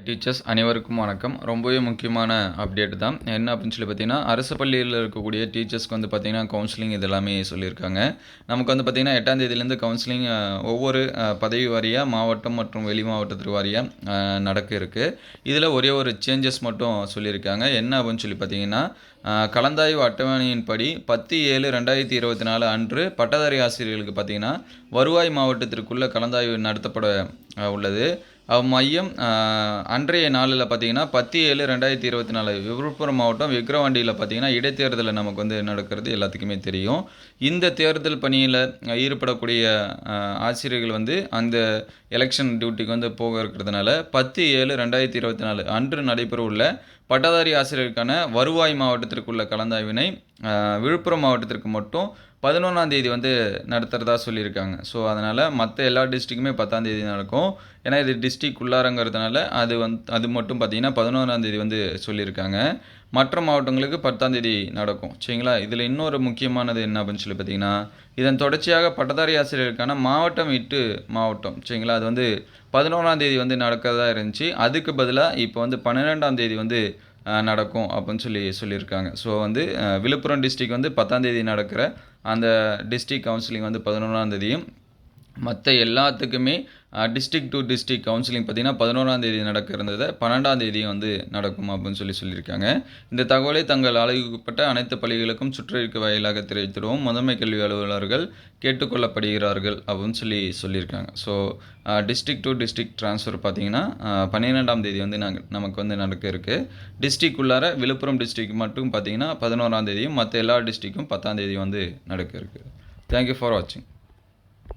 Teachers அனைவருக்கும் வணக்கம். ரொம்பவே முக்கியமான அப்டேட் தான். என்ன அப்படின்னு சொல்லி பார்த்தீங்கன்னா, அரசு பள்ளியில இருக்கக்கூடிய டீச்சர்ஸ்க்கு வந்து பார்த்தீங்கன்னா, கவுன்சிலிங் இது எல்லாமே சொல்லியிருக்காங்க. நமக்கு வந்து பார்த்தீங்கன்னா, 8ஆம் தேதியிலேருந்து கவுன்சிலிங் ஒவ்வொரு பதவி வாரியா, மாவட்டம் மற்றும் வெளி மாவட்டத்திற்கு வாரியா நடக்க இருக்கு. இதில ஒரே ஒரு சேஞ்சஸ் மட்டும் சொல்லியிருக்காங்க. என்ன அப்படின்னு சொல்லி பார்த்தீங்கன்னா, கலந்தாய்வு அட்டவணையின்படி 10/7/2024 அன்று பட்டதாரி ஆசிரியர்களுக்கு பார்த்தீங்கன்னா, வருவாய் மாவட்டத்திற்குள்ள கலந்தாய்வு நடத்தப்பட உள்ளது. மையம் அன்றைய நாளில் பார்த்தீங்கன்னா 10/7/2024 விழுப்புரம் மாவட்டம் விக்கிரவாண்டியில் பார்த்தீங்கன்னா இடைத்தேர்தல் நமக்கு வந்து நடக்கிறது எல்லாத்துக்குமே தெரியும். இந்த தேர்தல் பணியில் ஈடுபடக்கூடிய ஆசிரியர்கள் வந்து அந்த எலெக்ஷன் டியூட்டிக்கு வந்து போக இருக்கிறதுனால 10/7/2024 அன்று நடைபெறவுள்ள பட்டதாரி ஆசிரியருக்கான வருவாய் மாவட்டத்திற்குள்ள கலந்தாய்வினை விழுப்புரம் மாவட்டத்திற்கு மட்டும் 11ஆம் தேதி வந்து நடத்துகிறதா சொல்லியிருக்காங்க. ஸோ அதனால் மற்ற எல்லா டிஸ்ட்ரிக்குமே 10ஆம் தேதி நடக்கும். ஏன்னா இது டிஸ்ட்ரிக் உள்ளாரங்கிறதுனால அது மட்டும் பார்த்தீங்கன்னா 11ஆம் தேதி வந்து சொல்லியிருக்காங்க. மற்ற மாவட்டங்களுக்கு 10ஆம் தேதி நடக்கும். சரிங்களா? இதில் இன்னொரு முக்கியமானது என்ன அப்படின்னு சொல்லி பார்த்தீங்கன்னா, இதன் தொடர்ச்சியாக பட்டதாரி ஆசிரியருக்கான மாவட்டம் விட்டு மாவட்டம் சரிங்களா? அது வந்து 11ஆம் தேதி வந்து நடக்கிறதா இருந்துச்சு. அதுக்கு பதிலாக இப்போ வந்து 12ஆம் தேதி வந்து நடக்கும் அப்படின்னு சொல்லியிருக்காங்க. ஸோ வந்து விழுப்புரம் டிஸ்ட்ரிக் வந்து 10ஆம் தேதி நடக்கிற அந்த டிஸ்ட்ரிக் கவுன்சிலிங் வந்து 11ஆம் தேதியும், மற்ற எல்லாத்துக்குமே டிஸ்ட்ரிக் டு டிஸ்ட்ரிக் கவுன்சிலிங் பார்த்தீங்கன்னா 11ஆம் தேதி நடக்க இருந்ததை 12ஆம் தேதியும் வந்து நடக்கும் அப்படின்னு சொல்லியிருக்காங்க. இந்த தகவலை தங்கள் அழைக்கப்பட்ட அனைத்து பள்ளிகளுக்கும் சுற்றறிக்கை வாயிலாக தெரிவித்திடுவோம். முதன்மை கல்வி அலுவலர்கள் கேட்டுக்கொள்ளப்படுகிறார்கள் அப்படின்னு சொல்லியிருக்காங்க. So district to district transfer பார்த்தீங்கன்னா 12ஆம் தேதி வந்து நமக்கு வந்து நடக்க இருக்குது. டிஸ்ட்ரிக் உள்ளார விழுப்புரம் டிஸ்ட்ரிக் மட்டும் பார்த்தீங்கன்னா 11ஆம் தேதியும், மற்ற எல்லா டிஸ்ட்ரிக்கும் 10ஆம் தேதியும் வந்து நடக்க இருக்குது. தேங்க்யூ ஃபார் வாட்சிங்.